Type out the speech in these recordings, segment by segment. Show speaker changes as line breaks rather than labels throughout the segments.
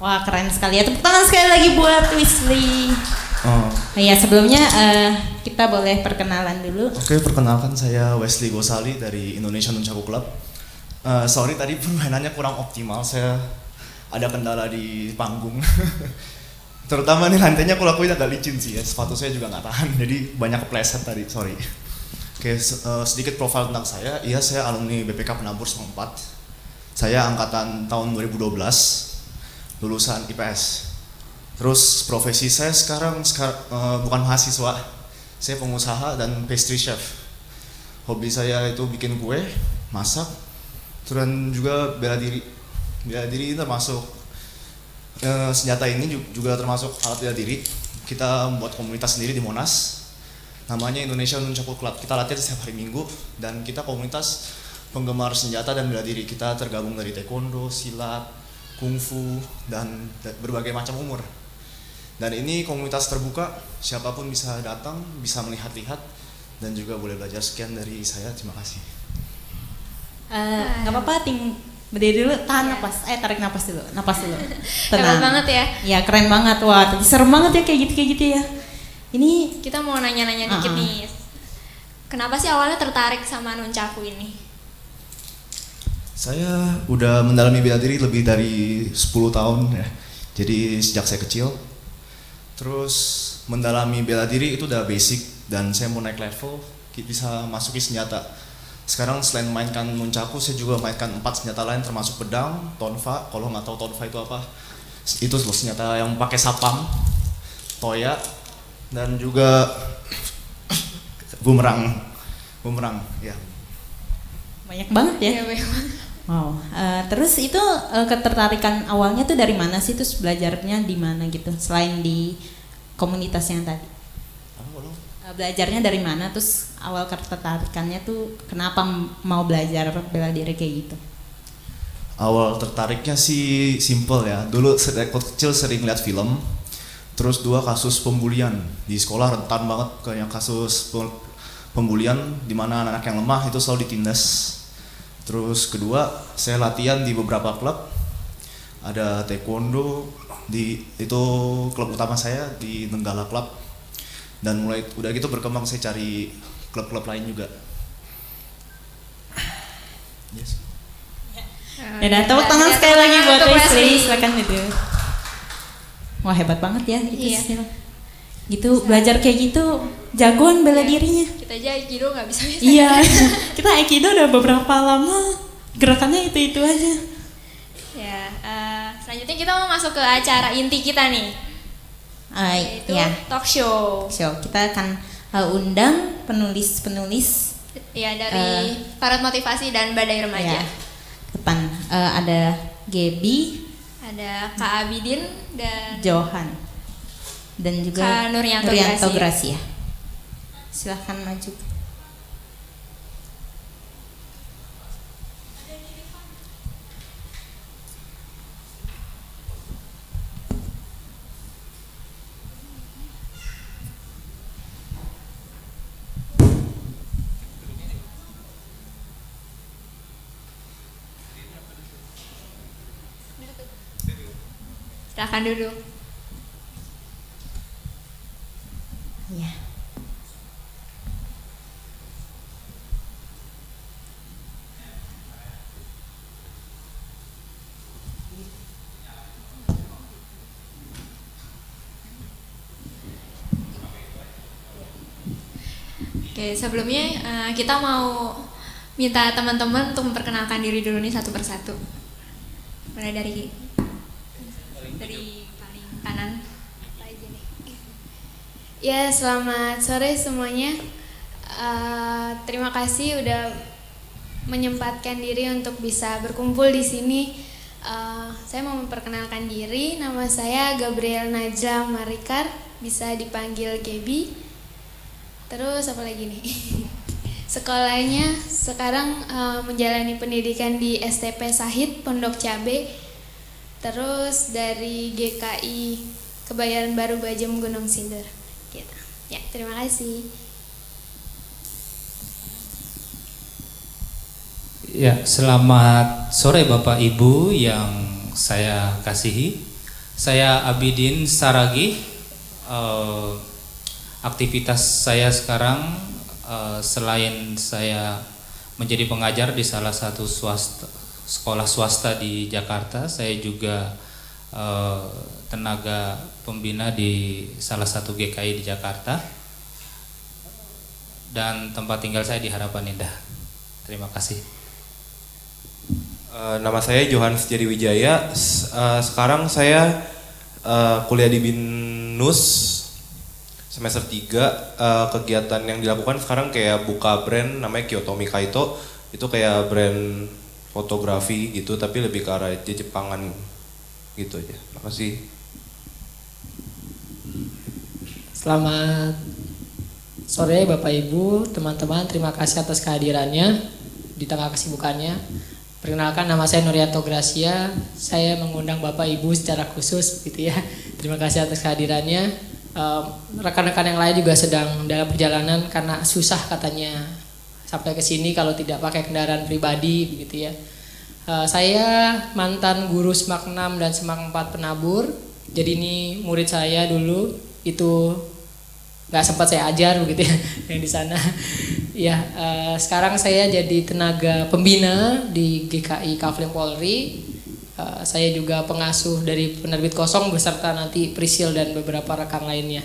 Wah keren sekali ya, tepuk tangan sekali lagi buat Wisli.
Oh.
Ya sebelumnya kita boleh perkenalan dulu.
Oke, perkenalkan saya Wesley Gosali dari Indonesia Nunchaku Club. Sorry tadi permainannya kurang optimal, saya ada kendala di panggung. Terutama nih lantainya aku lakuin agak licin sih ya, sepatu saya juga nggak tahan, jadi banyak kepleset tadi, sorry. Oke, sedikit profil tentang saya. Iya, saya alumni BPK Penabur 94. Saya angkatan tahun 2012, lulusan IPS. Terus profesi saya sekarang bukan mahasiswa, saya pengusaha dan pastry chef. Hobi saya itu bikin kue, masak, dan juga bela diri. Bela diri termasuk senjata ini juga termasuk alat bela diri. Kita membuat komunitas sendiri di Monas, namanya Indonesia Nunchaku Club. Kita latihan setiap hari Minggu dan kita komunitas penggemar senjata dan bela diri. Kita tergabung dari taekwondo, silat, kungfu, dan berbagai macam umur. Dan ini komunitas terbuka, siapapun bisa datang, bisa melihat-lihat, dan juga boleh belajar. Sekian dari saya, terima kasih.
Gak apa-apa, tim berdiri dulu, tahan napas, tarik napas dulu, tenang.
Hebat banget ya.
Ya keren banget, wah tadi serem banget ya kayak gitu ya. Ini
Kita mau nanya-nanya dikit nih. Kenapa sih awalnya tertarik sama nunchaku ini?
Saya udah mendalami bela diri lebih dari 10 tahun ya. Jadi sejak saya kecil. Terus mendalami bela diri itu udah basic dan saya mau naik level bisa masuki senjata. Sekarang selain mainkan nunchaku, saya juga mainkan 4 senjata lain termasuk pedang, tonfa. Kalau nggak tahu tonfa itu apa, itu senjata yang pakai sapam, toya, dan juga bumerang ya.
banyak banget ya.
Iya, banget.
Wow. Terus itu ketertarikan awalnya tuh dari mana sih, terus belajarnya di mana gitu selain di komunitas yang tadi? Belajarnya dari mana, terus awal ketertarikannya tuh kenapa mau belajar bela diri kayak gitu?
Awal tertariknya sih simple ya. Dulu waktu kecil sering lihat film. Terus 2 kasus pembulian di sekolah, rentan banget kayak kasus pembulian di mana anak-anak yang lemah itu selalu ditindas. Terus kedua, saya latihan di beberapa klub. Ada taekwondo itu klub utama saya di Nenggala Club. Dan mulai udah gitu berkembang, saya cari klub-klub lain juga. Yes.
Ya, tepuk tangan sekali lagi buat Wesley, silakan itu. Wah hebat banget ya itu
Iya.
skill. Gitu belajar kayak gitu, jagoan bela dirinya.
Kita aja aikido nggak bisa-bisa.
Iya, kita aikido udah beberapa lama, gerakannya itu aja.
Ya, selanjutnya kita mau masuk ke acara inti kita nih, yaitu
Ya,
talk show.
so kita akan undang penulis-penulis.
Ya, dari Parut Motivasi dan Badai Remaja.
Ya, depan ada Gaby,
Ada Kak Abidin dan
Johan, dan juga
Kak Nuryanto
Gracia. Silahkan maju.
Silahkan duduk.
Ya.
Oke, sebelumnya kita mau minta teman-teman untuk memperkenalkan diri dulu nih satu persatu. Mulai dari paling kanan.
Ya, selamat sore semuanya. Terima kasih udah menyempatkan diri untuk bisa berkumpul di sini. Saya mau memperkenalkan diri. Nama saya Gabriel Najla Marikar, bisa dipanggil Gaby. Terus apa lagi nih? Sekolahnya sekarang menjalani pendidikan di STP Sahid Pondok Cabe. Terus dari GKI Kebayoran Baru Bajem Gunung Sindur. Gitu. Ya, terima kasih.
Ya, selamat sore Bapak Ibu yang saya kasihi. Saya Abidin Saragi. Aktivitas saya sekarang selain saya menjadi pengajar di salah satu sekolah swasta di Jakarta, saya juga tenaga pembina di salah satu GKI di Jakarta, dan tempat tinggal saya di Harapan Indah. Terima kasih.
Nama saya Johannes Jadi Wijaya. Sekarang saya kuliah di BINUS semester 3. Kegiatan yang dilakukan sekarang kayak buka brand namanya Kiyotomi Kaito. Itu kayak brand fotografi gitu, tapi lebih ke arah Jepangan gitu aja. Makasih.
Selamat sore Bapak Ibu, teman-teman. Terima kasih atas kehadirannya di tengah kesibukannya. Perkenalkan, nama saya Nurianto Gracia. Saya mengundang Bapak Ibu secara khusus gitu ya. Terima kasih atas kehadirannya. Rekan-rekan yang lain juga sedang dalam perjalanan karena susah katanya sampai ke sini kalau tidak pakai kendaraan pribadi begitu ya. Saya mantan guru Semak 6 dan Semak 4 Penabur. Jadi ini murid saya dulu, itu nggak sempat saya ajar begitu ya yang di sana. Ya, sekarang saya jadi tenaga pembina di GKI Kavling Polri. Saya juga pengasuh dari Penerbit Kosong beserta nanti Prisil dan beberapa rekan lainnya.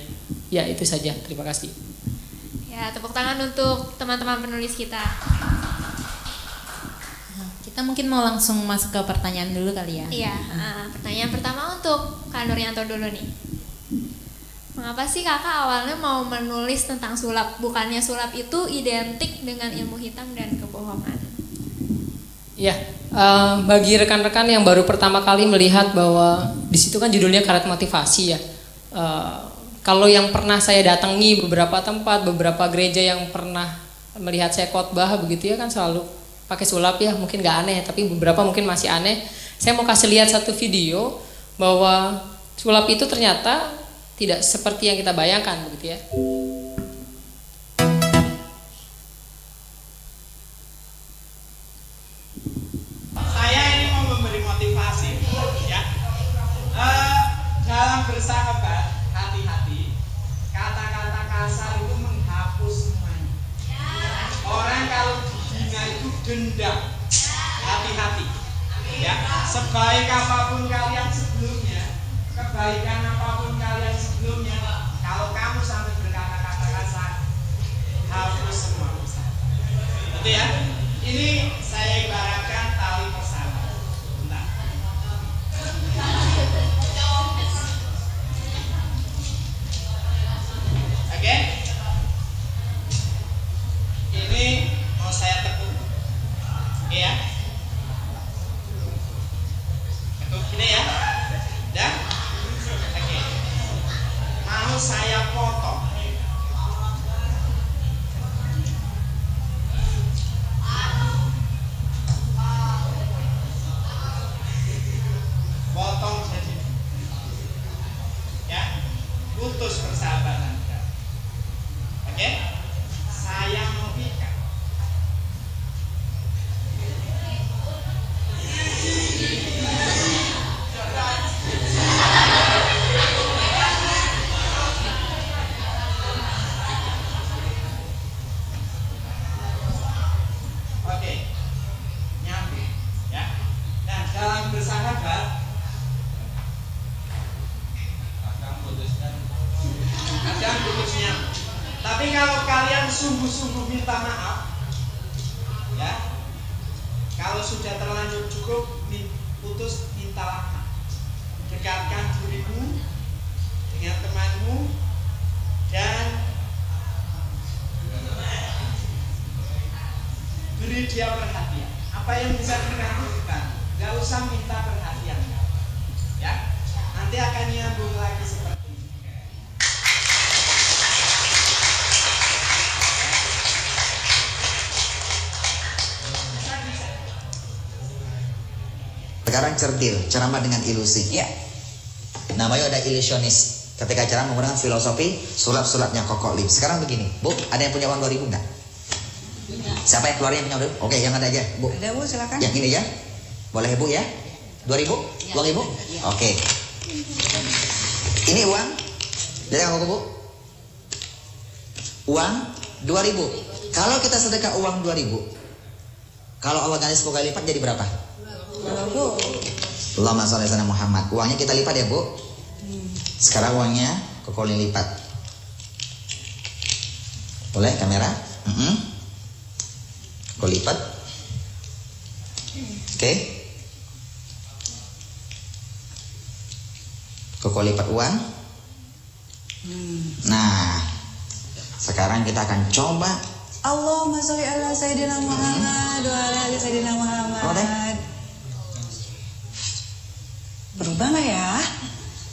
Ya, itu saja. Terima kasih.
Ya, tepuk tangan untuk teman-teman penulis kita.
Kita mungkin mau langsung masuk ke pertanyaan dulu kali ya.
Iya, pertanyaan pertama untuk Kak Nurianto dulu nih. Mengapa sih kakak awalnya mau menulis tentang sulap? Bukannya sulap itu identik dengan ilmu hitam dan kebohongan?
Ya, bagi rekan-rekan yang baru pertama kali melihat bahwa di situ kan judulnya karet motivasi ya. Kalau yang pernah saya datangi beberapa tempat, beberapa gereja yang pernah melihat saya khotbah begitu ya kan selalu pakai sulap ya, mungkin nggak aneh, tapi beberapa mungkin masih aneh. Saya mau kasih lihat satu video bahwa sulap itu ternyata tidak seperti yang kita bayangkan begitu ya.
Saya ini mau memberi motivasi ya. Dalam bersahabat, hati-hati. Kata-kata kasar itu menghapus semuanya. Orang kalau dihina itu dendam. Hati-hati ya. Sebaik apapun kalian sebelumnya, kebaikan apapun kalian sebelumnya, kalau kamu sampai berkata-kata kasar, hapus semua persahabatan. Itu ya. Ini saya ibaratkan tali persahabatan. Bentar. Oke. Ini mau saya tekuk. Oke ya. Tekuk gini ya. Dan oke. Mau saya potong. Potong jadi ya, putus persahabatan. Oke, saya mau ikat. Oke, nyambung ya. Nah, dalam bersahabat kadang putusnya. Tapi kalau kalian sungguh-sungguh minta maaf, ya, kalau sudah terlanjur cukup putus, mintalah maaf. Dekatkan dirimu dengan temanmu dan beri dia perhatian. Apa yang bisa kita lakukan? Gak usah minta perhatian, ya. Nanti akan nyambung lagi seperti ini.
Sekarang certil, ceramah dengan ilusi. Ya. Namanya ada ilusionis. Ketika ceramah menggunakan filosofi, sulap-sulapnya Koko Lim. Sekarang begini, Bu, ada yang punya uang 2000 enggak? Siapa yang keluarnya punya 2000? Oke, yang ada aja, Bu.
Ada, Bu, silakan.
Yang ini ya. Boleh, Bu ya? 2000?
Ya,
uang Ibu?
ya.
Oke. Ini uang dari Kang Koko, Bu. Uang 2.000. Kalau kita sedekah uang 2.000, kalau Allah ganti 10 kali lipat jadi berapa? Allahumma sholli ala Muhammad. Uangnya kita lipat ya, Bu. Sekarang uangnya Koko lipat. Boleh kamera? Koko lipat. Oke. Koko lipat uang. Nah, sekarang kita akan coba.
Allahumma sholli ala Sayyidina Muhammad wa ala ali Sayyidina Muhammad. Berubah nggak ya?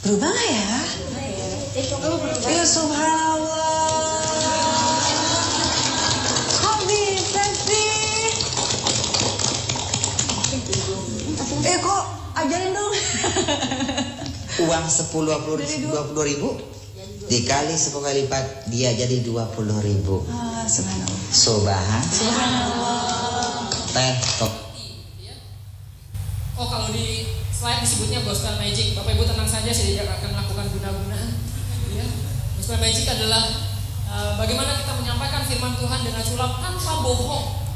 Berubah nggak ya? Ya subhanallah. Kok bisa sih? Kok ajarin dong.
Uang 22.000 dikali 10 kali lipat dia jadi 20.000.
Subhanallah.
Subhanallah.
Oh, kalau di slide disebutnya gospel magic. Bapak Ibu tenang saja, saya tidak akan melakukan guna-guna. Ya. Gospel magic adalah bagaimana kita menyampaikan firman Tuhan dengan sulap tanpa bohong.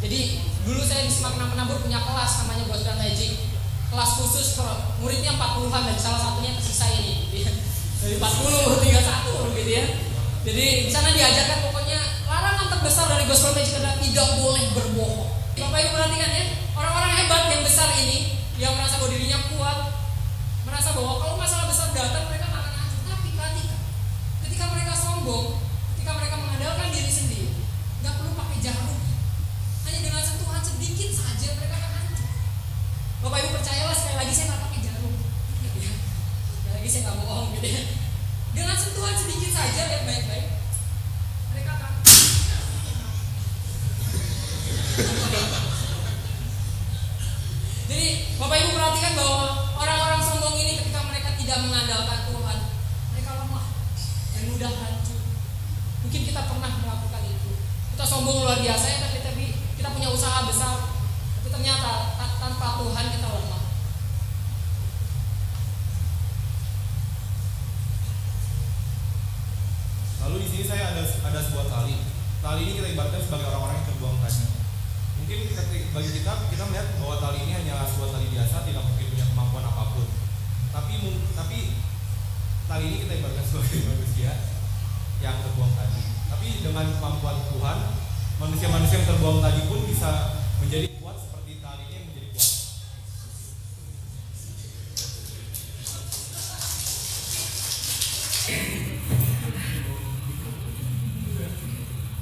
Jadi dulu saya di Semakna Penabur punya kelas namanya gospel magic. Kelas khusus muridnya 40-an dan salah satunya tersisa ini. Gitu ya. Dari 40 31 gitu ya. Jadi di sana diajarkan pokoknya larangan terbesar dari gospel magic adalah tidak boleh berbohong. Bapak Ibu perhatikan ya, orang-orang hebat yang besar ini yang merasa bahwa dirinya kuat, merasa bahwa kalau masalah besar datang mereka akan hancur. Tapi perhatikan, ketika mereka sombong, ketika mereka mengandalkan diri sendiri, nggak perlu pakai jarum, hanya dengan sentuhan sedikit saja mereka akan hancur. Bapak Ibu percayalah, sekali lagi saya nggak pakai jarum, gitu ya. Sekali lagi saya nggak bohong gitu ya. Dengan sentuhan sedikit saja, lihat baik-baik, mereka akan. Jadi Bapak Ibu perhatikan bahwa orang-orang sombong ini ketika mereka tidak mengandalkan Tuhan, mereka lemah dan mudah hancur. Mungkin kita pernah melakukan itu. Kita sombong luar biasa ya, tapi kita punya usaha besar, tapi ternyata tanpa Tuhan kita lemah.
Lalu di sini saya ada sebuah tali. Tali ini kita ibaratkan sebagai orang-orang yang terbuang tadi. Mungkin bagi kita melihat bahwa tali ini hanya sebuah tali biasa, tidak mungkin punya kemampuan apapun. Tapi tali ini kita ibaratkan sebagai manusia yang terbuang tadi. Tapi dengan kemampuan Tuhan, manusia-manusia yang terbuang tadi pun bisa menjadi kuat seperti tali ini yang menjadi kuat.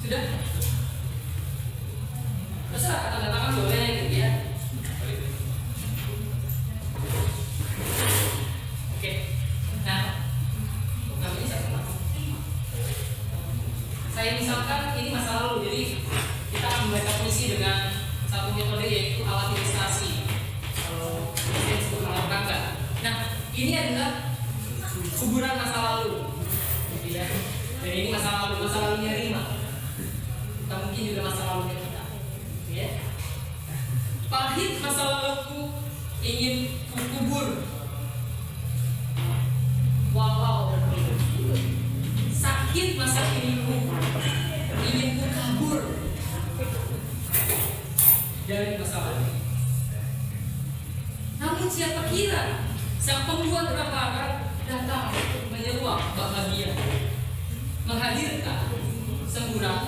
Sudah? Terserah, tanda tangan boleh gitu ya. Oke. Nah, ini siapa? Saya misalkan ini masa lalu, jadi kita akan membaca puisi dengan satu metode yaitu alat ilustrasi. Kalau saya disebut alat kangga. Nah, ini adalah kuburan masa lalu. Gitu ya. Dan ini masa lalunya Rima. Kita mungkin juga masa lalunya kita. Ya. Pahit masa laluku ingin kukubur, walau sakit masa kiniku ingin kukabur dari masa lalu. Namun siapa kira sang pembuat rapara datang menyeruak bahagia, menghadirkan semburan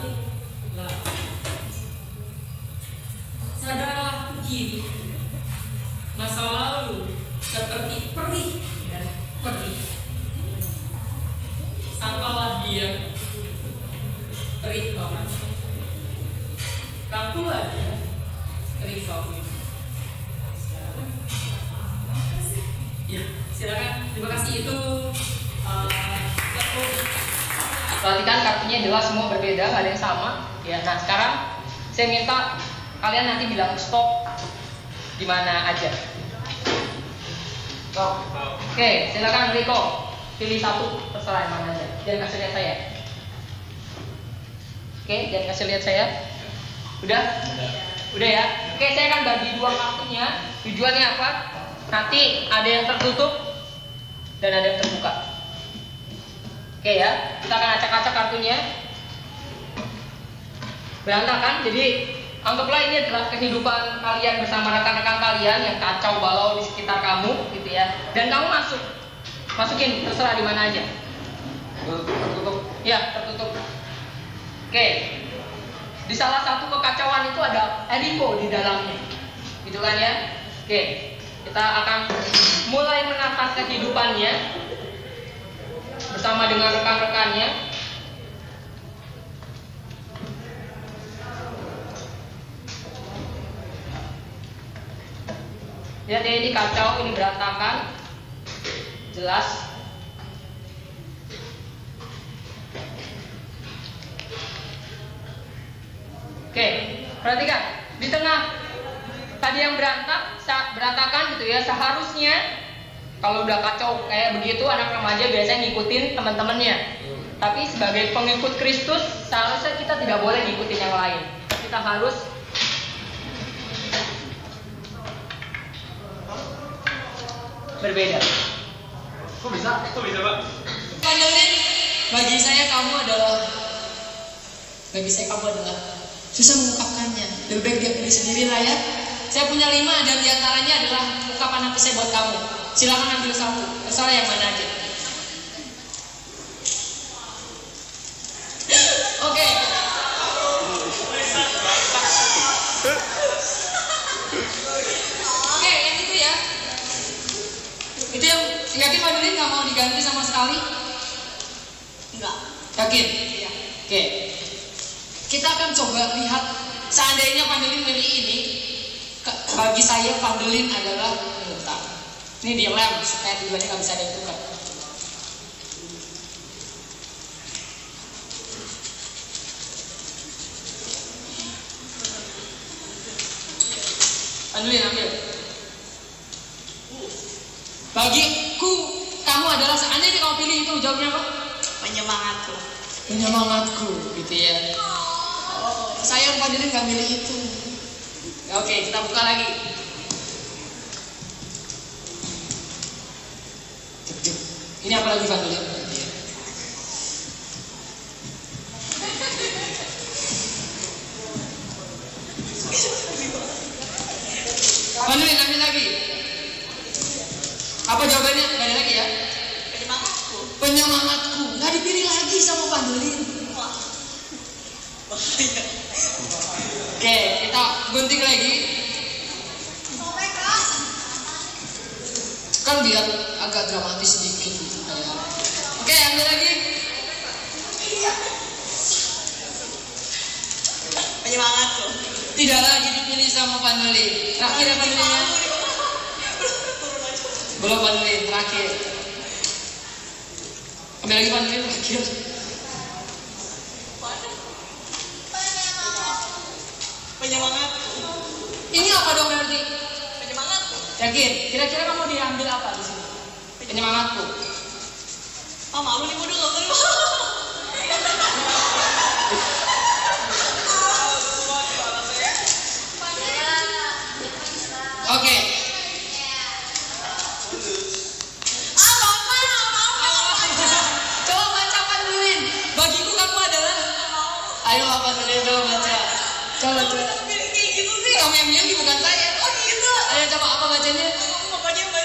lalu. Sadarlah kini, masa lalu seperti perih dan perih. Sangkalah dia perih banget. Rangkulah dia perih banget. Ya, silakan. Terima kasih itu.
Perhatikan kartunya jelas semua berbeda, nggak ada yang sama. Ya, nah sekarang saya minta kalian nanti bilang stop di mana aja. Stop. Oke, silakan Riko. Pilih satu, terserah yang mana aja. Jangan kasih lihat saya. Oke, jangan kasih lihat saya. Udah? Udah ya. Oke, saya akan bagi dua kartunya. Tujuannya apa? Nanti ada yang tertutup, dan ada yang terbuka. Oke ya, kita akan acak-acak kartunya. Berantakan, jadi anggaplah ini adalah kehidupan kalian bersama rekan-rekan kalian yang kacau balau di sekitar kamu gitu ya. Dan kamu masukin terserah di mana aja. Tertutup. Ya, tertutup. Oke. Di salah satu kekacauan itu ada Eriko di dalamnya. Gitu kan ya? Oke. Kita akan mulai menata kehidupannya bersama dengan rekan-rekannya. Lihat ya, ini kacau, ini berantakan. Jelas. Oke, perhatikan. Di tengah tadi yang berantakan gitu ya, seharusnya kalau udah kacau kayak begitu, anak remaja biasanya ngikutin teman-temannya. Tapi sebagai pengikut Kristus, seharusnya kita tidak boleh ngikutin yang lain. Kita harus berbeda.
Kok bisa Pak?
Pandelin, bagi saya kamu adalah susah mengungkapkannya. Lebih baik dia pilih sendiri lah ya. Saya punya 5 dan diantaranya adalah ungkapan hati saya buat kamu. Silakan ambil satu, terserah yang mana aja. Oke. Oke, yang itu ya. Itu yang yakin Madulin nggak mau diganti sama sekali? Enggak. Yakin? Iya. Oke. Kita akan coba lihat seandainya Pandelin milih ini, bagi saya Pandelin adalah bentar. Ini dia lem supaya tujuannya nggak bisa ditukar. Pandelin ambil. Bagiku kamu adalah, seandainya kamu pilih itu, jawabnya apa? Penyemangatku. Penyemangatku, gitu ya. Oh, sayang Pandelin nggak milih itu. Oke, kita buka lagi. Ini apa lagi Pandelin? Pandelin ambil lagi. Apa jawabannya? Gak ada lagi ya? Penyemangatku. Penyemangatku. Gak dipilih lagi sama Pandelin. Oke, kita gunting lagi. Kan biar agak dramatis sedikit gitu. Oke, ambil lagi. Penyemangatku. Tidak lagi dipilih sama Pandelin. Terakhir ya Pandelinnya. Belum Pandelin, terakhir. Ambil lagi Pandelin, terakhir. Penyemangatku. Ini apa dong berarti? Penyemangatku. Yakin? Kira-kira kamu diambil apa di sini? Penyemangatku. Oh, malu nih bodoh nggak terima. Oke. Coba baca Pandelin. Bagiku kamu adalah. Ayo Pandelin coba baca. Coba. Kamu yang milih bukan saya. Oh gitu. Ayo coba apa bacanya?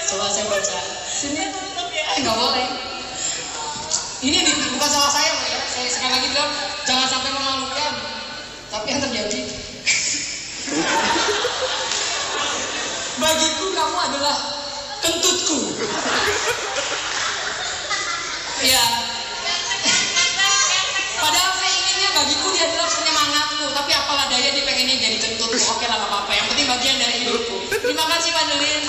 Coba saya baca. Sini. Nggak boleh. Ini bukan salah saya, ya. Saya sekali lagi bilang jangan sampai memalukan. Tapi yang terjadi. Bagiku kamu adalah kentutku. Ya. Padahal saya inginnya bagiku dia adalah penyemangatku, tapi apalah daya dia pengennya jadi kentutku. Oke lah, apa-apa. Yang penting bagian dari hidupku. Terima kasih Pandelin.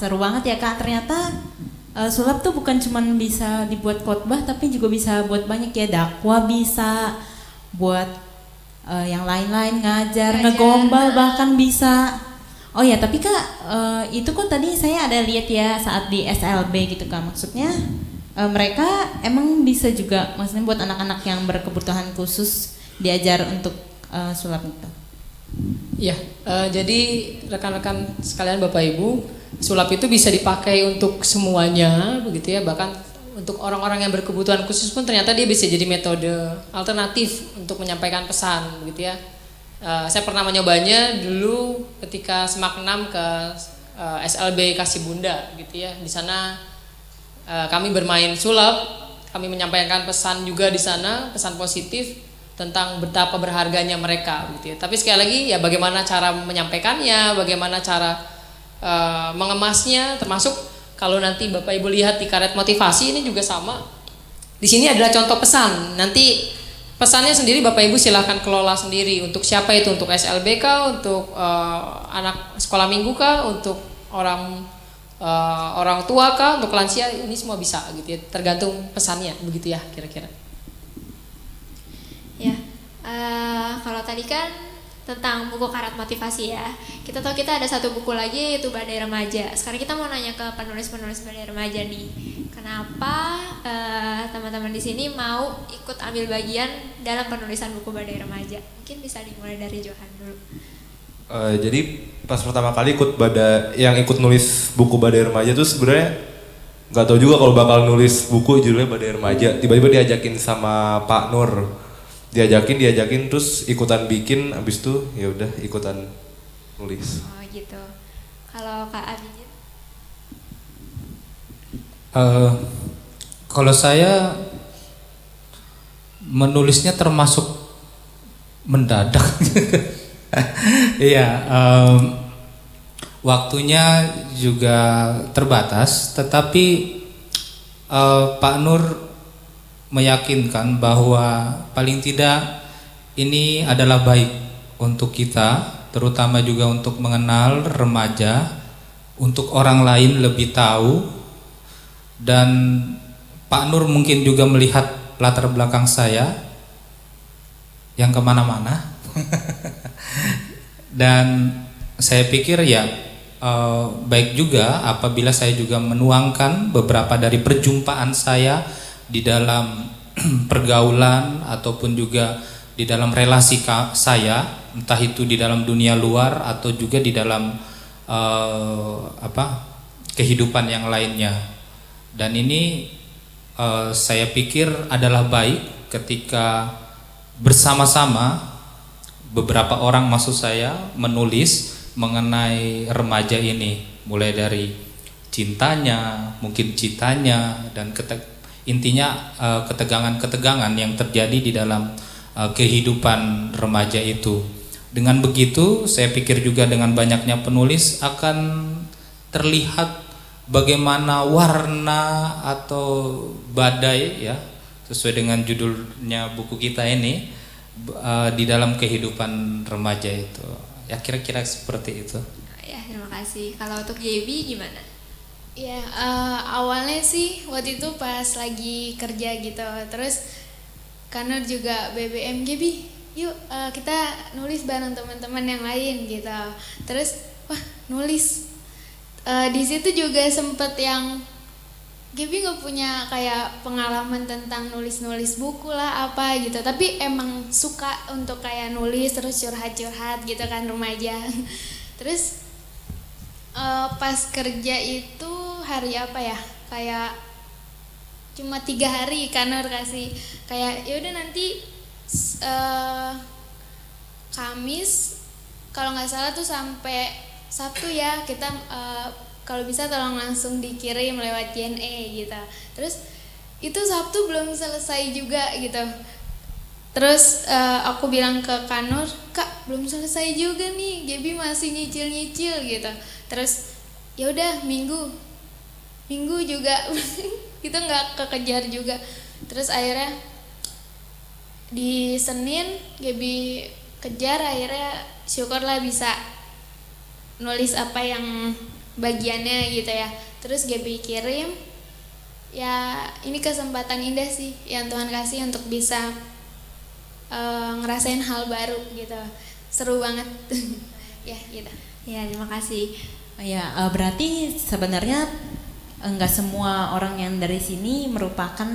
seru banget ya Kak. Ternyata sulap tuh bukan cuma bisa dibuat khotbah, tapi juga bisa buat banyak ya, dakwah bisa, buat yang lain-lain, ngajar, ngegombal bahkan bisa. Oh ya, tapi Kak, itu kok tadi saya ada lihat ya saat di SLB gitu Kak, maksudnya mereka emang bisa juga, maksudnya buat anak-anak yang berkebutuhan khusus diajar untuk sulap itu.
Ya, jadi rekan-rekan sekalian Bapak Ibu, sulap itu bisa dipakai untuk semuanya begitu ya, bahkan untuk orang-orang yang berkebutuhan khusus pun ternyata dia bisa jadi metode alternatif untuk menyampaikan pesan begitu ya. Saya pernah menyobanya dulu ketika Semak 6 ke SLB Kasih Bunda gitu ya. Di sana kami bermain sulap, kami menyampaikan pesan juga di sana, pesan positif tentang betapa berharganya mereka gitu ya. Tapi sekali lagi ya bagaimana cara menyampaikannya, bagaimana cara mengemasnya, termasuk kalau nanti Bapak Ibu lihat di karet motivasi ini juga sama. Di sini adalah contoh pesan. Nanti pesannya sendiri Bapak Ibu silahkan kelola sendiri. Untuk siapa itu? Untuk SLBK, untuk anak sekolah minggu kah, untuk orang tua kah, untuk lansia, ini semua bisa gitu ya. Tergantung pesannya begitu ya kira-kira.
Ya, kalau tadi kan tentang buku karat motivasi ya. Kita tahu kita ada satu buku lagi yaitu Badai Remaja. Sekarang kita mau nanya ke penulis-penulis Badai Remaja nih. Kenapa teman-teman di sini mau ikut ambil bagian dalam penulisan buku Badai Remaja? Mungkin bisa dimulai dari Johan dulu.
Jadi pas pertama kali ikut nulis buku Badai Remaja tuh sebenarnya nggak tahu juga kalau bakal nulis buku judulnya Badai Remaja. Tiba-tiba diajakin sama Pak Nur. Diajakin terus ikutan bikin, abis itu ya udah ikutan nulis.
Oh gitu. Kalau Kak Abidin?
Kalau saya menulisnya termasuk mendadak. Iya, waktunya juga terbatas, tetapi Pak Nur meyakinkan bahwa paling tidak ini adalah baik untuk kita, terutama juga untuk mengenal remaja, untuk orang lain lebih tahu, dan Pak Nur mungkin juga melihat latar belakang saya yang kemana-mana. Dan saya pikir ya baik juga apabila saya juga menuangkan beberapa dari perjumpaan saya di dalam pergaulan ataupun juga di dalam relasi saya, entah itu di dalam dunia luar atau juga di dalam kehidupan yang lainnya. Dan ini saya pikir adalah baik ketika bersama-sama beberapa orang, maksud saya, menulis mengenai remaja ini, mulai dari cintanya, mungkin citanya, dan intinya ketegangan-ketegangan yang terjadi di dalam kehidupan remaja itu. Dengan begitu, saya pikir juga dengan banyaknya penulis akan terlihat bagaimana warna atau badai ya, sesuai dengan judulnya buku kita ini, di dalam kehidupan remaja itu. Ya kira-kira seperti itu.
Ya, terima kasih. Kalau untuk JB gimana?
Ya, awalnya sih waktu itu pas lagi kerja gitu, terus Kanur juga BBM Gaby, yuk kita nulis bareng teman-teman yang lain gitu. Terus wah nulis, di situ juga sempet yang Gaby nggak punya kayak pengalaman tentang nulis-nulis buku lah apa gitu, tapi emang suka untuk kayak nulis terus curhat-curhat gitu kan remaja. Terus pas kerja itu hari apa ya, kayak cuma 3 hari Kanur kasih kayak ya udah nanti Kamis kalau nggak salah tuh sampai Sabtu ya kita kalau bisa tolong langsung dikirim lewat JNE gitu. Terus itu Sabtu belum selesai juga gitu. Terus aku bilang ke Kanur, Kak belum selesai juga nih, Gaby masih nyicil-nyicil gitu. Terus ya udah minggu juga kita nggak kekejar juga. Terus akhirnya di Senin Gaby kejar, akhirnya syukurlah bisa nulis apa yang bagiannya gitu ya. Terus Gaby kirim, ya ini kesempatan indah sih yang Tuhan kasih untuk bisa ngerasain hal baru gitu, seru banget. Ya gitu.
Ya, terima kasih.
Ya, berarti sebenarnya enggak semua orang yang dari sini merupakan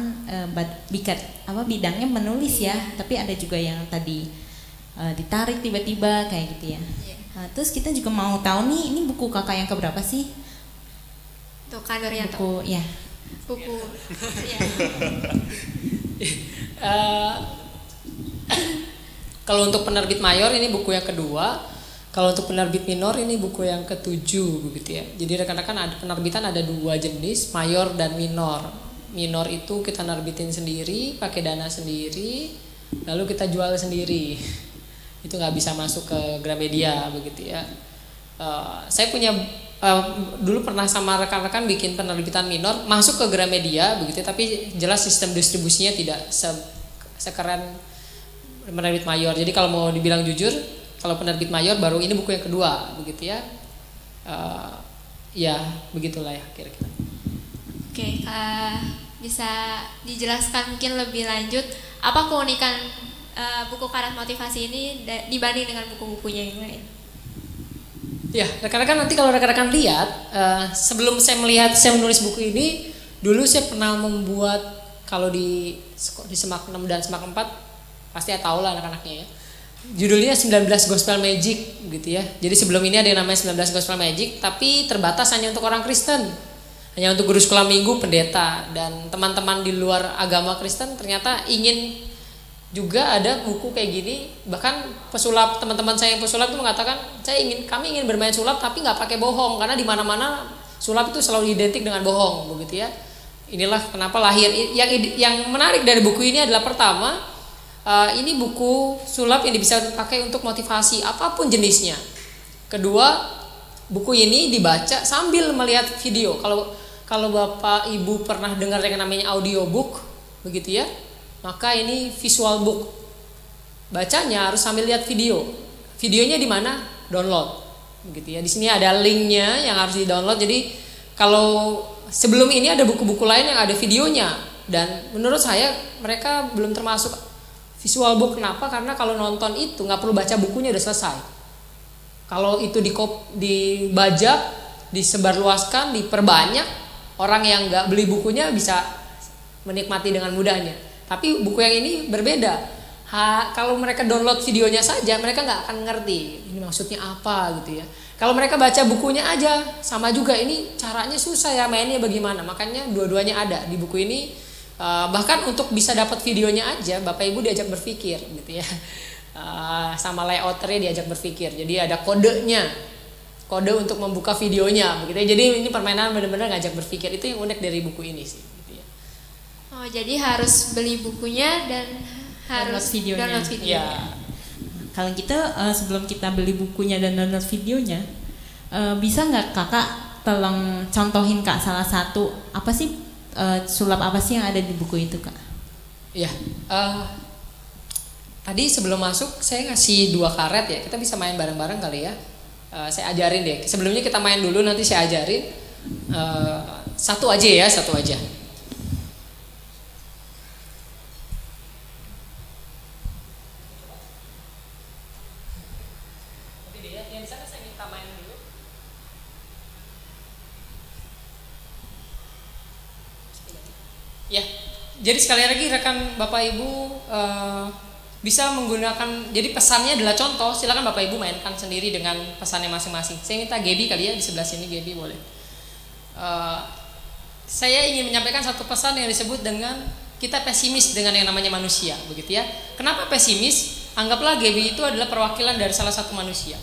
bidangnya menulis ya, tapi ada juga yang tadi ditarik tiba-tiba kayak gitu ya. Nah, terus kita juga mau tahu nih, ini buku kakak yang keberapa sih?
Untuk Kak Nuryanto.
Buku, ya.
Buku. Ya.
Kalau untuk penerbit mayor ini buku yang kedua. Kalau untuk penerbit minor ini buku yang ketujuh begitu ya. Jadi rekan-rekan ada penerbitan ada dua jenis, mayor dan minor. Minor itu kita nerbitin sendiri, pakai dana sendiri, lalu kita jual sendiri. Itu nggak bisa masuk ke Gramedia begitu ya. Saya punya dulu pernah sama rekan-rekan bikin penerbitan minor masuk ke Gramedia begitu, tapi jelas sistem distribusinya tidak sekeren penerbit mayor. Jadi kalau mau dibilang jujur, kalau penerbit mayor baru ini buku yang kedua begitu ya. Ya begitulah ya kira-kira.
Oke, bisa dijelaskan mungkin lebih lanjut apa keunikan buku Karat Motivasi ini dibanding dengan buku-bukunya yang lain?
Ya, rekan-rekan nanti kalau rekan-rekan lihat, sebelum saya menulis buku ini, dulu saya pernah membuat, kalau di Semak 6 dan Semak 4 pasti ya tahu lah anak-anaknya ya. Judulnya 19 Gospel Magic gitu ya. Jadi sebelum ini ada yang namanya 19 Gospel Magic, tapi terbatas hanya untuk orang Kristen. Hanya untuk guru sekolah minggu, pendeta, dan teman-teman di luar agama Kristen ternyata ingin juga ada buku kayak gini. Bahkan pesulap, teman-teman saya yang pesulap itu mengatakan, kami ingin bermain sulap tapi nggak pakai bohong, karena di mana-mana sulap itu selalu identik dengan bohong begitu ya. Inilah kenapa lahir. Yang menarik dari buku ini adalah pertama, ini buku sulap yang bisa dipakai untuk motivasi apapun jenisnya. Kedua, buku ini dibaca sambil melihat video. Kalau Bapak Ibu pernah dengar yang namanya audiobook begitu ya, maka ini visual book. Bacanya harus sambil lihat video. Videonya di mana? Download. Begitu ya. Di sini ada linknya yang harus di-download. Jadi kalau sebelum ini ada buku-buku lain yang ada videonya, dan menurut saya mereka belum termasuk visual book. Kenapa? Karena kalau nonton itu nggak perlu baca bukunya, udah selesai. Kalau itu dibajak, disebarluaskan, diperbanyak, orang yang nggak beli bukunya bisa menikmati dengan mudahnya. Tapi buku yang ini berbeda. Kalau mereka download videonya saja, mereka nggak akan ngerti ini maksudnya apa gitu ya. Kalau mereka baca bukunya aja, sama juga, ini caranya susah ya, mainnya bagaimana. Makanya dua-duanya ada di buku ini. Bahkan untuk bisa dapat videonya aja, Bapak Ibu diajak berpikir gitu ya. Sama layouternya diajak berpikir. Jadi ada kodenya, kode untuk membuka videonya begitu ya. Jadi ini permainan benar-benar ngajak berpikir. Itu yang unik dari buku ini sih gitu ya.
Oh, jadi harus beli bukunya dan harus download videonya.
Ya. Kalau kita sebelum kita beli bukunya dan download videonya, bisa nggak kakak tolong contohin kak salah satu apa sih sulap apa sih yang ada di buku itu kak?
Ya, tadi sebelum masuk saya ngasih 2 karet ya, kita bisa main bareng-bareng kali ya. Saya ajarin deh. Sebelumnya kita main dulu, nanti saya ajarin. Satu aja ya, satu aja. Ya, jadi sekali lagi rekan Bapak Ibu bisa menggunakan, jadi pesannya adalah contoh, silakan Bapak Ibu mainkan sendiri dengan pesannya masing-masing. Saya minta Gaby kali ya, di sebelah sini Gaby boleh. Saya ingin menyampaikan satu pesan yang disebut dengan kita pesimis dengan yang namanya manusia, begitu ya. Kenapa pesimis? Anggaplah Gaby itu adalah perwakilan dari salah satu manusia.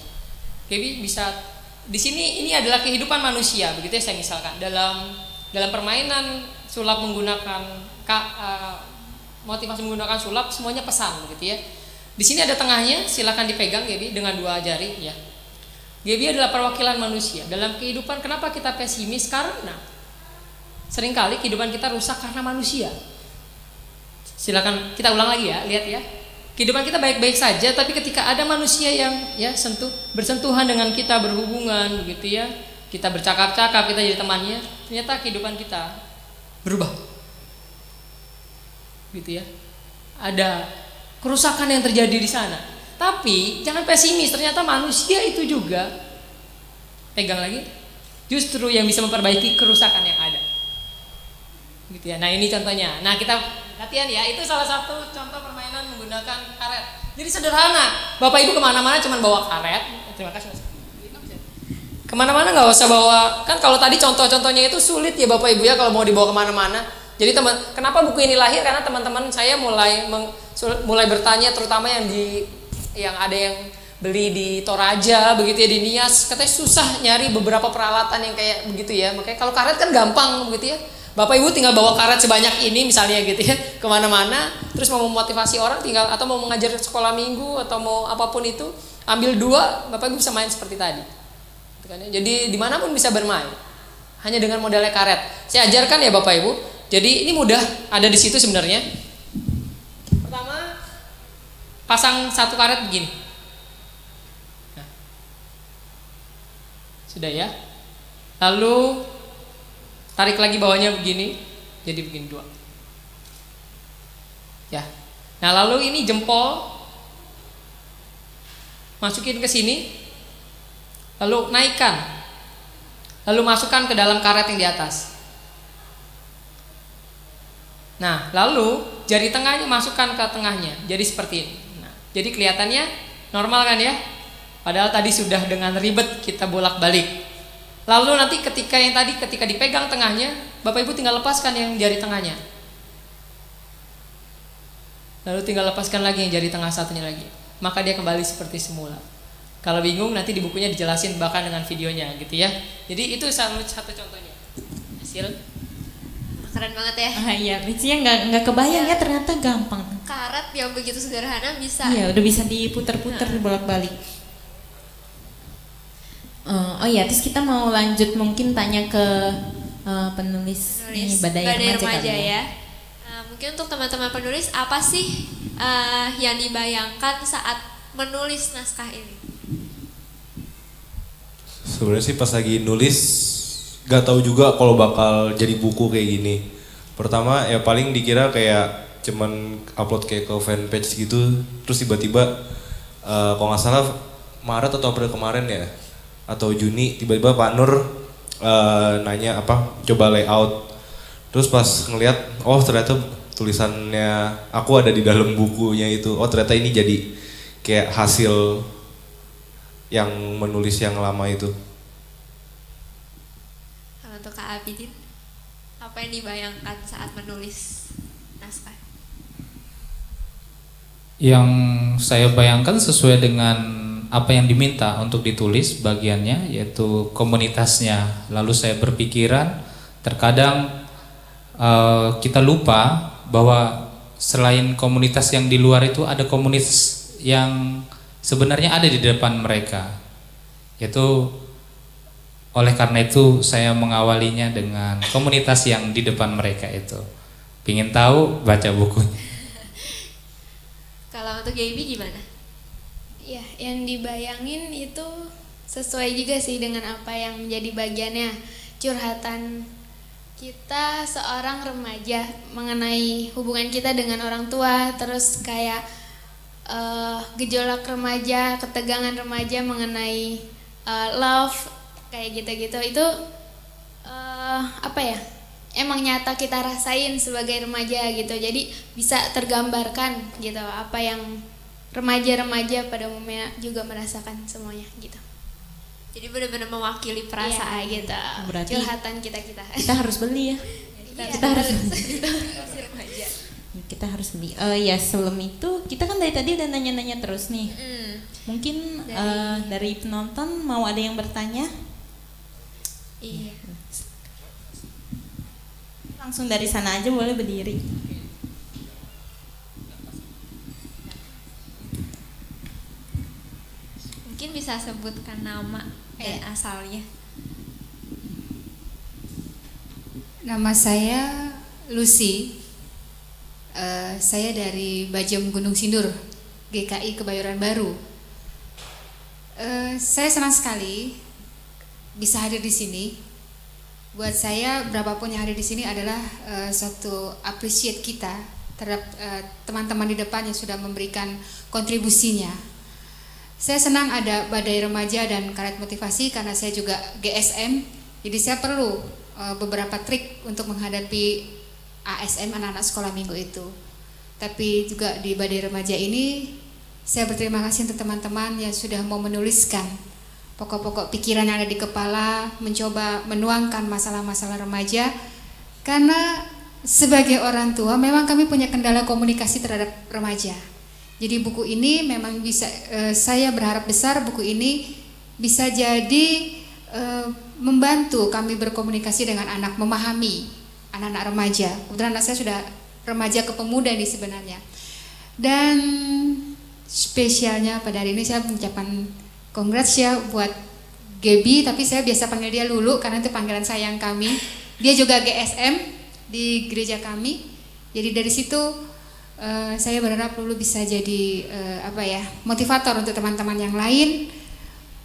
Gaby bisa di sini, ini adalah kehidupan manusia, begitu ya. Saya misalkan dalam permainan sulap menggunakan motivasi menggunakan sulap, semuanya pesan begitu ya. Di sini ada tengahnya, silakan dipegang Gaby dengan 2 jari ya. Gaby adalah perwakilan manusia. Dalam kehidupan kenapa kita pesimis? Karena seringkali kehidupan kita rusak karena manusia. Silakan kita ulang lagi ya, lihat ya. Kehidupan kita baik-baik saja, tapi ketika ada manusia yang ya bersentuhan dengan kita, berhubungan begitu ya,
kita bercakap-cakap, kita jadi temannya, ternyata kehidupan kita berubah. Gitu ya. Ada kerusakan yang terjadi di sana. Tapi jangan pesimis, ternyata manusia itu juga, pegang lagi, justru yang bisa memperbaiki kerusakan yang ada. Gitu ya. Nah, ini contohnya. Nah, kita latihan ya. Itu salah satu contoh permainan menggunakan karet. Jadi sederhana. Bapak Ibu kemana-mana cuma bawa karet. Terima kasih Mas. Kemana-mana nggak usah bawa. Kan kalau tadi contoh-contohnya itu sulit ya Bapak Ibu ya kalau mau dibawa kemana-mana. Jadi kenapa buku ini lahir? Karena teman-teman saya mulai bertanya, terutama yang ada yang beli di Toraja begitu ya, di Nias, katanya susah nyari beberapa peralatan yang kayak begitu ya. Makanya kalau karet kan gampang begitu ya. Bapak Ibu tinggal bawa karet sebanyak ini misalnya gitu ya, kemana-mana, terus mau memotivasi orang tinggal, atau mau mengajar sekolah minggu atau mau apapun itu, ambil 2, Bapak Ibu bisa main seperti tadi. Gitu kan ya. Jadi dimanapun bisa bermain, hanya dengan modalnya karet. Saya ajarkan ya Bapak Ibu. Jadi ini mudah, ada di situ sebenarnya. Pertama, pasang 1 karet begini. Nah. Sudah ya. Lalu tarik lagi bawahnya begini, jadi begini 2. Ya. Nah, lalu ini jempol masukin ke sini, lalu naikkan, lalu masukkan ke dalam karet yang di atas. Nah, lalu jari tengahnya masukkan ke tengahnya, jadi seperti ini. Nah, jadi kelihatannya normal kan ya? Padahal tadi sudah dengan ribet kita bolak-balik. Lalu nanti ketika dipegang tengahnya, Bapak Ibu tinggal lepaskan yang jari tengahnya. Lalu tinggal lepaskan lagi yang jari tengah satunya lagi. Maka dia kembali seperti semula. Kalau bingung nanti di bukunya dijelasin bahkan dengan videonya gitu ya. Jadi itu satu contohnya. Hasil
keren banget ya.
Iya, Ricia nggak kebayang ya ternyata gampang.
Karet yang begitu sederhana bisa.
Iya, udah bisa diputer-puter bolak-balik. Oh ya, terus kita mau lanjut mungkin tanya ke penulis ini Badai Remaja
ya. Mungkin untuk teman-teman penulis, apa sih yang dibayangkan saat menulis naskah ini?
Sebenarnya sih pas lagi nulis gak tahu juga kalau bakal jadi buku kayak gini. Pertama ya paling dikira kayak cuman upload kayak ke fanpage gitu, terus tiba-tiba kalau nggak salah Maret atau April kemarin ya, atau Juni, tiba-tiba Pak Nur nanya coba layout. Terus pas ngelihat, oh ternyata tulisannya aku ada di dalam bukunya itu. Oh ternyata ini jadi kayak hasil yang menulis yang lama itu.
Kalau untuk Kak Abidin, apa yang dibayangkan saat menulis naskah?
Yang saya bayangkan sesuai dengan apa yang diminta untuk ditulis bagiannya, yaitu komunitasnya. Lalu saya berpikiran terkadang kita lupa bahwa selain komunitas yang di luar itu ada komunitas yang sebenarnya ada di depan mereka. Yaitu oleh karena itu saya mengawalinya dengan komunitas yang di depan mereka itu. Pingin tahu, baca bukunya.
Kalau untuk Gaby gimana?
Ya, yang dibayangin itu sesuai juga sih dengan apa yang menjadi bagiannya, curhatan kita seorang remaja mengenai hubungan kita dengan orang tua, terus kayak gejolak remaja, ketegangan remaja mengenai love kayak gitu-gitu. Itu emang nyata kita rasain sebagai remaja gitu, jadi bisa tergambarkan gitu apa yang remaja-remaja pada umumnya juga merasakan semuanya gitu.
Jadi benar-benar mewakili perasaan
gitu.
Berarti
curhatan kita
harus beli ya. Kita harus
remaja.
Kita harus beli. Ya sebelum itu kita kan dari tadi udah nanya-nanya terus nih. Mungkin dari penonton mau ada yang bertanya?
Iya.
Langsung dari sana aja boleh berdiri.
Mungkin bisa sebutkan nama dan asalnya.
Nama saya Lucy. Saya dari Bajem Gunung Sindur, GKI Kebayoran Baru. Saya senang sekali bisa hadir di sini. Buat saya berapapun yang hadir di sini adalah suatu appreciate kita terhadap teman-teman di depan yang sudah memberikan kontribusinya. Saya senang ada Badai Remaja dan Karet Motivasi karena saya juga GSM, jadi saya perlu beberapa trik untuk menghadapi ASM, anak-anak sekolah minggu itu. Tapi juga di Badai Remaja ini saya berterima kasih untuk teman-teman yang sudah mau menuliskan pokok-pokok pikiran yang ada di kepala, mencoba menuangkan masalah-masalah remaja. Karena sebagai orang tua memang kami punya kendala komunikasi terhadap remaja. Jadi buku ini memang bisa, saya berharap besar buku ini bisa jadi membantu kami berkomunikasi dengan anak, memahami anak-anak remaja. Kebetulan anak saya sudah remaja ke pemuda nih sebenarnya. Dan spesialnya pada hari ini saya mengucapkan congrats ya buat Gaby, tapi saya biasa panggil dia Lulu karena itu panggilan sayang kami. Dia juga GSM di gereja kami. Jadi dari situ saya berharap Lulu bisa jadi motivator untuk teman-teman yang lain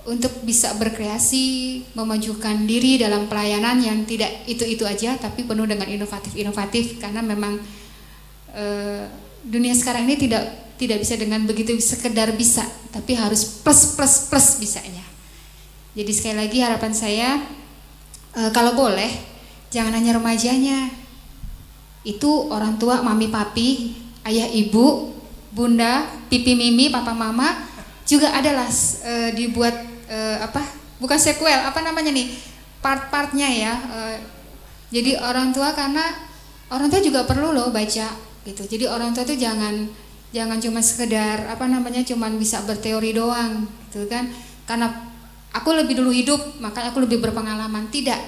untuk bisa berkreasi, memajukan diri dalam pelayanan yang tidak itu-itu aja tapi penuh dengan inovatif-inovatif, karena memang dunia sekarang ini tidak bisa dengan begitu sekedar bisa, tapi harus plus bisanya. Jadi sekali lagi harapan saya, kalau boleh jangan hanya remajanya, itu orang tua, mami papi, ayah ibu, bunda, pipi mimi, papa mama juga adalah dibuat bukan sequel, part-partnya ya. Jadi orang tua, karena orang tua juga perlu loh baca gitu. Jadi orang tua tuh jangan cuma sekedar cuman bisa berteori doang gitu kan, karena aku lebih dulu hidup makanya aku lebih berpengalaman. Tidak,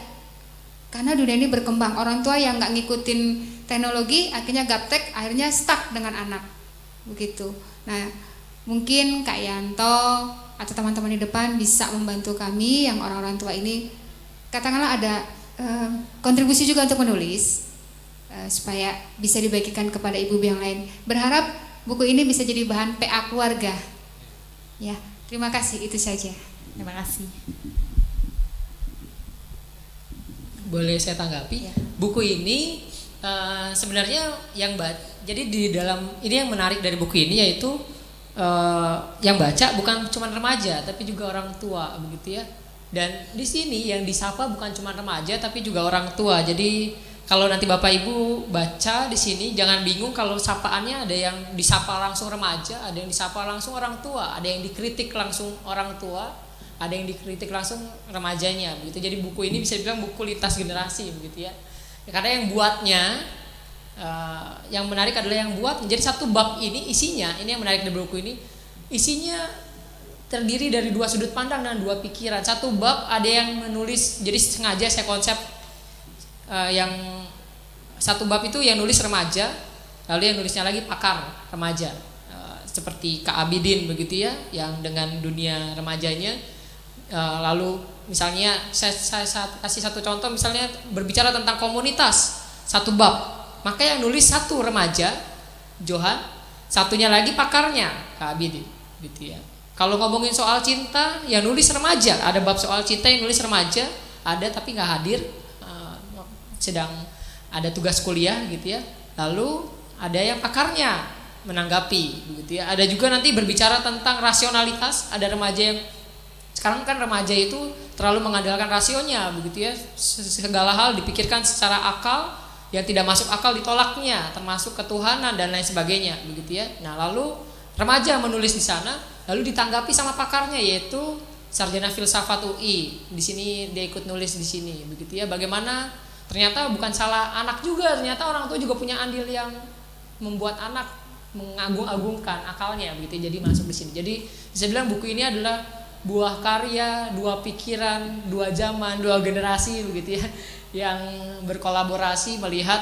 karena dunia ini berkembang. Orang tua yang nggak ngikutin teknologi akhirnya gaptek, akhirnya stuck dengan anak begitu. Nah mungkin Kak Yanto atau teman-teman di depan bisa membantu kami yang orang-orang tua ini, katakanlah ada kontribusi juga untuk menulis supaya bisa dibagikan kepada ibu yang lain. Berharap buku ini bisa jadi bahan PA keluarga. Ya, terima kasih, itu saja.
Terima kasih.
Boleh saya tanggapi? Ya. Buku ini sebenarnya jadi di dalam ini yang menarik dari buku ini yaitu yang baca bukan cuma remaja tapi juga orang tua begitu ya. Dan di sini yang disapa bukan cuma remaja tapi juga orang tua. Jadi kalau nanti Bapak Ibu baca di sini jangan bingung kalau sapaannya ada yang disapa langsung remaja, ada yang disapa langsung orang tua, ada yang dikritik langsung orang tua, ada yang dikritik langsung remajanya begitu. Jadi buku ini bisa dibilang buku lintas generasi begitu ya. Karena yang buatnya yang menarik adalah yang buat. Jadi satu bab ini isinya, ini yang menarik dari buku ini, isinya terdiri dari dua sudut pandang dan dua pikiran. Satu bab ada yang menulis, jadi sengaja saya konsep yang satu bab itu yang nulis remaja, lalu yang nulisnya lagi pakar remaja, seperti Kak Abidin begitu ya, yang dengan dunia remajanya. Lalu misalnya saya kasih satu contoh, misalnya berbicara tentang komunitas, satu bab, maka yang nulis satu remaja Johan, satunya lagi pakarnya Kak Abidin gitu ya. Kalau ngomongin soal cinta, yang nulis remaja, ada bab soal cinta yang nulis remaja, ada tapi nggak hadir, sedang ada tugas kuliah gitu ya. Lalu ada yang pakarnya menanggapi begitu ya. Ada juga nanti berbicara tentang rasionalitas, ada remaja yang sekarang kan remaja itu terlalu mengandalkan rasionya begitu ya. Segala hal dipikirkan secara akal, yang tidak masuk akal ditolaknya, termasuk ketuhanan dan lain sebagainya begitu ya. Nah, lalu remaja menulis di sana, lalu ditanggapi sama pakarnya yaitu sarjana filsafat UI. Di sini dia ikut nulis di sini begitu ya. Bagaimana ternyata bukan salah anak juga, ternyata orang tua juga punya andil yang membuat anak mengagung-agungkan akalnya begitu. Jadi masuk di sini. Jadi bisa bilang buku ini adalah buah karya, dua pikiran, dua zaman, dua generasi begitu ya, yang berkolaborasi melihat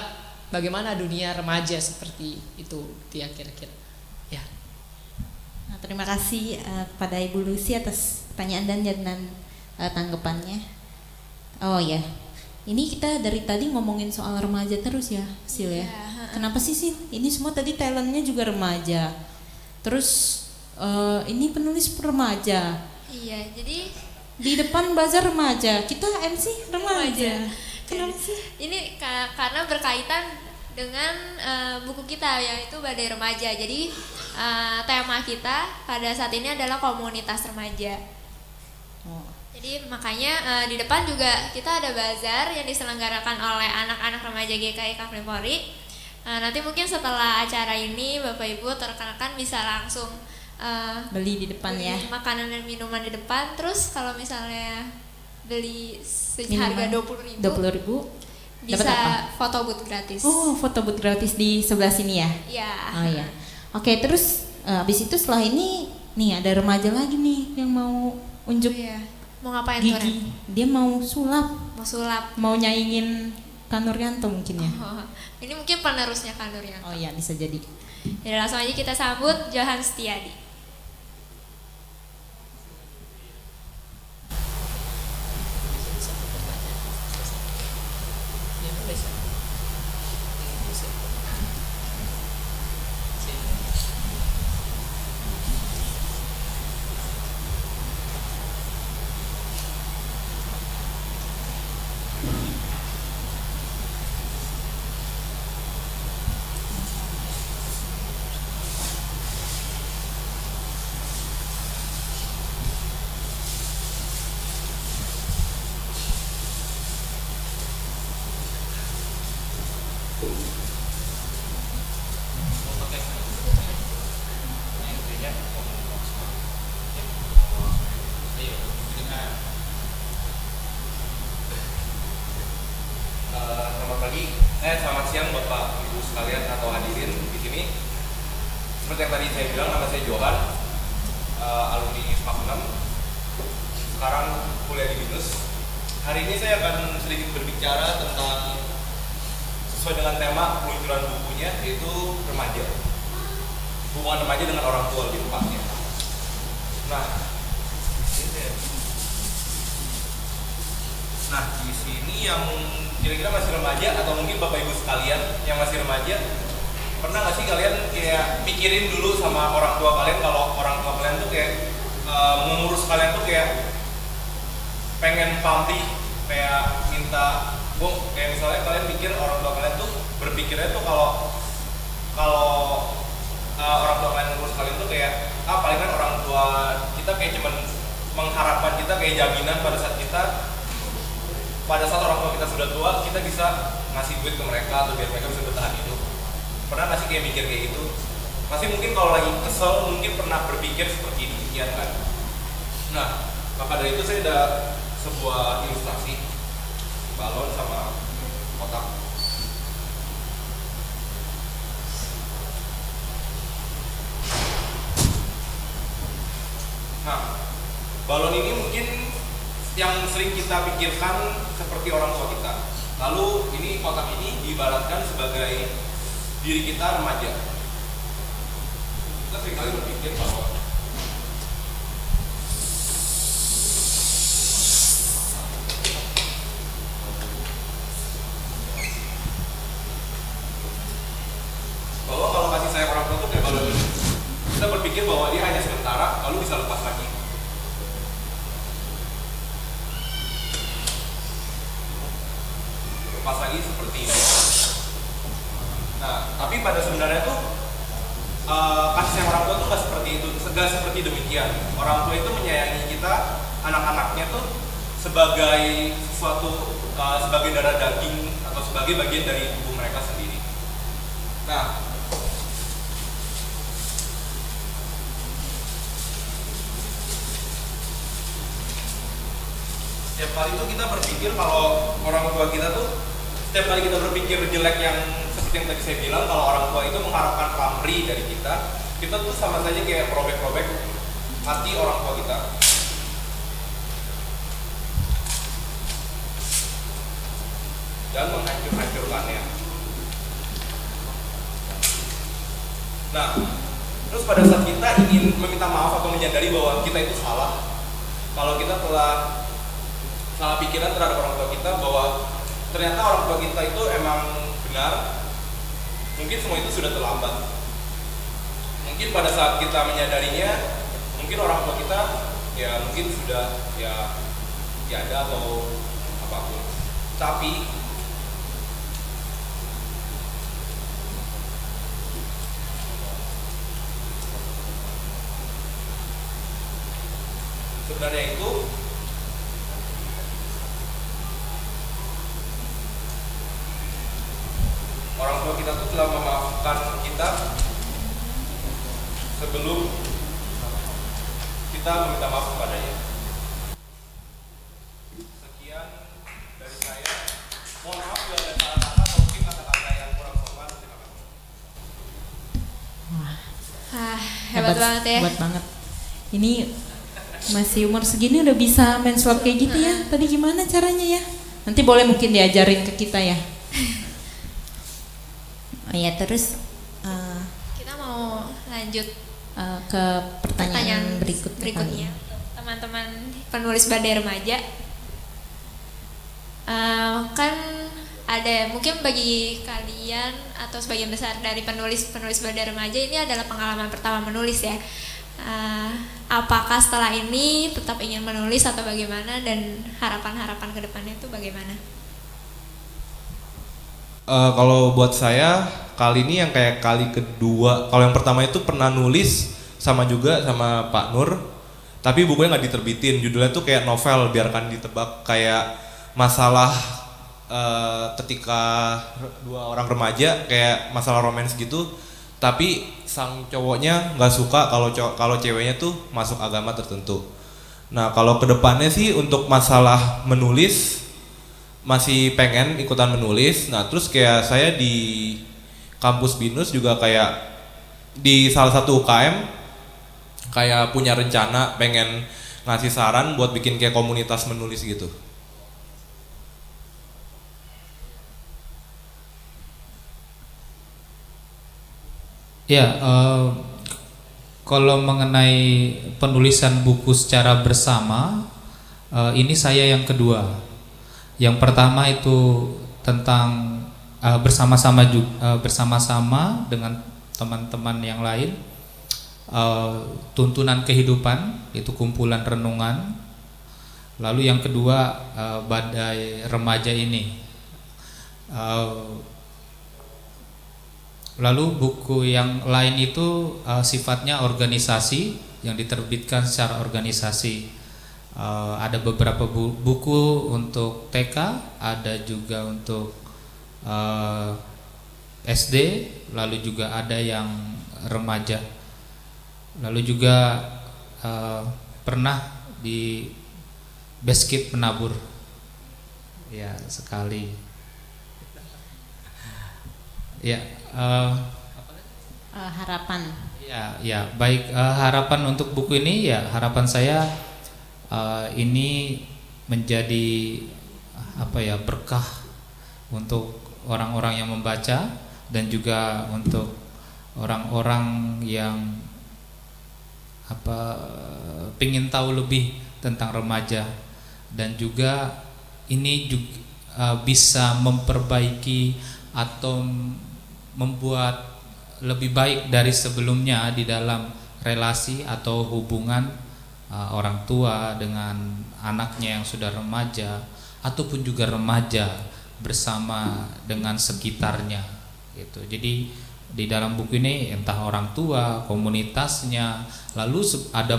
bagaimana dunia remaja seperti itu ya kira-kira. Ya.
Nah, terima kasih kepada Ibu Lucy atas pertanyaan dan tanggapannya. Oh ya. Ini kita dari tadi ngomongin soal remaja terus ya, Sil ya. Kenapa sih Sil? Ini semua tadi talentnya juga remaja. Terus ini penulis remaja.
Iya, jadi
di depan bazar remaja, kita MC remaja. Kenapa sih?
Ini karena berkaitan dengan buku kita yaitu Badai Remaja. Jadi tema kita pada saat ini adalah komunitas remaja. Jadi makanya di depan juga kita ada bazar yang diselenggarakan oleh anak-anak remaja GKI Kavli Polri. Nanti mungkin setelah acara ini Bapak Ibu rekan-rekan bisa langsung
beli di depan ya.
Makanan dan minuman di depan. Terus kalau misalnya beli seharga 20.000 bisa foto booth gratis.
Oh, foto booth gratis di sebelah sini ya?
Iya.
Oh ya. Oke, terus habis itu setelah ini nih ada remaja lagi nih yang mau unjuk
mau ngapain
gigi.
tuh, Ren?
Dia mau sulap.
Mau sulap.
Mau nyaingin Kak Nuryanto mungkin ya.
Ini mungkin penerusnya Kak Nuryanto.
Oh iya, bisa jadi.
Jadi langsung aja kita sambut Johan Setiadi.
Selamat siang Bapak Ibu sekalian atau hadirin di sini. Seperti yang tadi saya bilang, nama saya Johan, alumni SPAK 6. Sekarang kuliah di BINUS. Hari ini saya akan sedikit berbicara tentang sesuai dengan tema peluncuran bukunya, yaitu remaja. Hubungan remaja dengan orang tua lebih tepatnya. Nah, di sini yang kira-kira masih remaja atau mungkin Bapak Ibu sekalian yang masih remaja, pernah nggak sih kalian kayak pikirin dulu sama orang tua kalian kalau orang tua kalian tuh kayak mengurus kalian tuh kayak pengen pamrih, kayak minta kayak misalnya kalian pikir orang tua kalian tuh berpikirnya tuh kalau orang tua kalian ngurus kalian tuh kayak palingan orang tua kita kayak cuman mengharapkan kita kayak jaminan pada saat orang tua kita sudah tua, kita bisa ngasih duit ke mereka atau biar mereka bisa bertahan hidup. Pernah nggak sih kayak mikir kayak gitu? Masih mungkin kalau lagi kesel mungkin pernah berpikir seperti demikian kan? Nah, maka dari itu saya ada sebuah ilustrasi balon sama kotak. Nah, balon ini mungkin yang sering kita pikirkan seperti orang tua kita. Lalu ini kotak ini diibaratkan sebagai diri kita remaja. Kita seringkali berpikir bahwa kalau kasih sayang orang tua itu kayak balon ini. Kita berpikir bahwa dia hanya sementara, lalu bisa lepas lagi. Pas lagi seperti ini. Nah, tapi pada sebenarnya tuh kasih sayang orang tua tuh nggak seperti itu, nggak seperti demikian. Orang tua itu menyayangi kita, anak-anaknya tuh sebagai sesuatu, sebagai darah daging atau sebagai bagian dari tubuh mereka sendiri. Nah, setiap kali itu kita berpikir kalau orang tua kita tuh, setiap kali kita berpikir jelek yang seperti yang tadi saya bilang, kalau orang tua itu mengharapkan pamrih dari kita tuh sama saja kayak robek-robek hati orang tua kita. Dan menghancur-hancurkannya. Nah, terus pada saat kita ingin meminta maaf atau menyadari bahwa kita itu salah, kalau kita telah salah pikiran terhadap orang tua kita bahwa ternyata orang tua kita itu emang benar, mungkin semua itu sudah terlambat. Mungkin pada saat kita menyadarinya, mungkin orang tua kita ya mungkin sudah ya tiada atau apapun. Tapi sebenarnya itu orang tua kita tuh telah memaafkan kita sebelum kita meminta maaf kepadanya. Sekian dari saya. Mohon maaf bila ada salah kata atau mungkin kata-kata yang kurang sopan. Terima kasih.
Hebat banget ya.
Hebat banget. Ini masih umur segini udah bisa main sulap kayak gitu ya. Tadi gimana caranya ya? Nanti boleh mungkin diajarin ke kita ya. Oh ya, terus
Kita mau lanjut
ke pertanyaan
berikutnya. Teman-teman penulis Badai Remaja, kan ada mungkin bagi kalian atau sebagian besar dari penulis Badai Remaja ini adalah pengalaman pertama menulis ya. Apakah setelah ini tetap ingin menulis atau bagaimana, dan harapan-harapan ke depannya itu bagaimana?
Kalau buat saya kali ini yang kayak kali kedua. Kalau yang pertama itu pernah nulis sama Pak Nur, tapi bukunya nggak diterbitin. Judulnya tuh kayak novel Biarkan Ditebak, kayak masalah ketika dua orang remaja, kayak masalah romance gitu. Tapi sang cowoknya nggak suka kalau ceweknya tuh masuk agama tertentu. Nah, kalau kedepannya sih untuk masalah menulis masih pengen ikutan menulis. Nah, terus kayak saya di kampus BINUS juga kayak di salah satu UKM kayak punya rencana pengen ngasih saran buat bikin kayak komunitas menulis gitu.
Ya, kalau mengenai penulisan buku secara bersama, ini saya yang kedua. Yang pertama itu tentang bersama-sama dengan teman-teman yang lain, tuntunan kehidupan, itu kumpulan renungan. Lalu yang kedua, Badai Remaja ini. Lalu buku yang lain itu sifatnya organisasi, yang diterbitkan secara organisasi. Ada beberapa buku untuk TK, ada juga untuk SD, lalu juga ada yang remaja. Lalu juga pernah di Beskip Penabur, ya sekali. Ya,
harapan.
Ya baik, harapan untuk buku ini ya, harapan saya ini menjadi berkah untuk orang-orang yang membaca, dan juga untuk orang-orang yang pingin tahu lebih tentang remaja, dan juga ini juga bisa memperbaiki atau membuat lebih baik dari sebelumnya di dalam relasi atau hubungan orang tua dengan anaknya yang sudah remaja, ataupun juga remaja bersama dengan sekitarnya gitu. Jadi di dalam buku ini entah orang tua, komunitasnya, lalu ada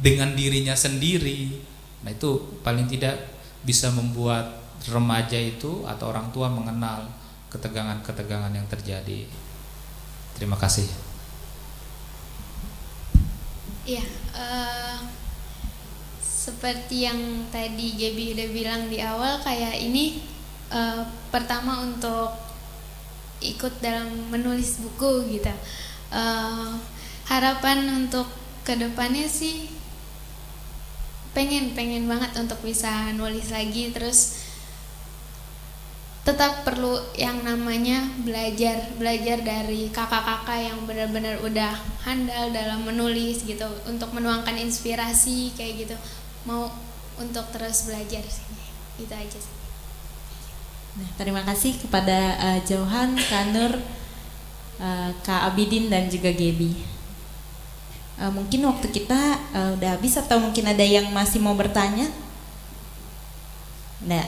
dengan dirinya sendiri. Nah, itu paling tidak bisa membuat remaja itu atau orang tua mengenal ketegangan-ketegangan yang terjadi. Terima kasih.
Iya, seperti yang tadi Gaby udah bilang di awal, kayak ini pertama untuk ikut dalam menulis buku gitu. Harapan untuk kedepannya sih pengen banget untuk bisa nulis lagi, terus tetap perlu yang namanya belajar dari kakak-kakak yang benar-benar udah handal dalam menulis gitu, untuk menuangkan inspirasi kayak gitu. Mau untuk terus belajar sih, itu aja sih.
Nah, terima kasih kepada Johan, Kak Nur, Kak Abidin, dan juga Gaby. Mungkin waktu kita udah habis, atau mungkin ada yang masih mau bertanya? Nah,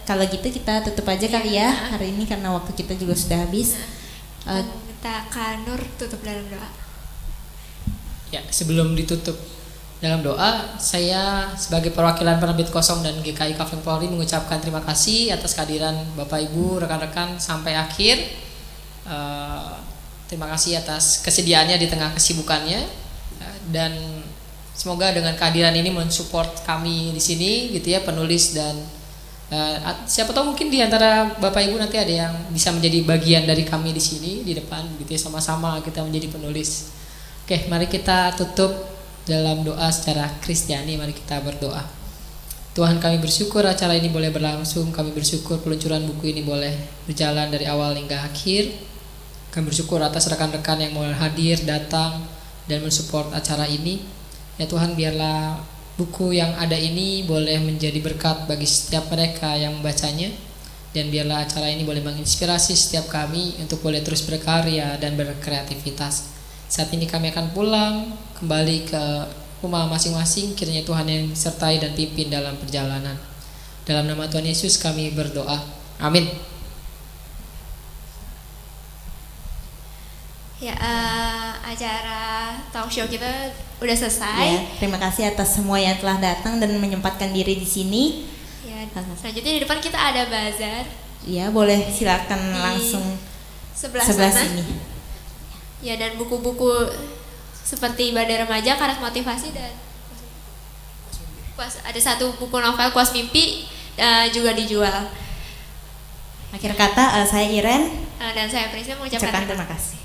kalau gitu kita tutup aja kali ya hari ini karena waktu kita juga sudah habis.
Minta Kak Nur tutup dalam doa.
Ya, sebelum ditutup dalam doa, saya sebagai perwakilan Penerbit Kosong dan GKI Kavling Polri mengucapkan terima kasih atas kehadiran Bapak Ibu, rekan-rekan sampai akhir. Terima kasih atas kesediaannya di tengah kesibukannya, dan semoga dengan kehadiran ini mensupport kami di sini gitu ya, penulis dan siapa tahu mungkin di antara Bapak Ibu nanti ada yang bisa menjadi bagian dari kami di sini di depan gitu ya, sama-sama kita menjadi penulis. Oke, mari kita tutup dalam doa secara Kristiani. Mari kita berdoa. Tuhan, kami bersyukur acara ini boleh berlangsung. Kami bersyukur peluncuran buku ini boleh berjalan dari awal hingga akhir. Kami bersyukur atas rekan-rekan yang mau hadir, datang dan mensupport acara ini. Ya Tuhan, biarlah buku yang ada ini boleh menjadi berkat bagi setiap mereka yang membacanya, dan biarlah acara ini boleh menginspirasi setiap kami untuk boleh terus berkarya dan berkreativitas. Saat ini kami akan pulang kembali ke rumah masing-masing. Kiranya Tuhan yang sertai dan pimpin dalam perjalanan. Dalam nama Tuhan Yesus kami berdoa. Amin.
Ya, acara talk show kita udah selesai.
Ya, terima kasih atas semua yang telah datang dan menyempatkan diri di sini.
Ya, selanjutnya di depan kita ada bazar.
Ya, boleh silakan langsung
sebelah
sana.
Sini. Ya, dan buku-buku seperti Badai Remaja, Karat Motivasi, dan ada satu buku novel Kuas Mimpi juga dijual.
Akhir kata, saya Iren
dan saya Prisya mengucapkan
terima kasih.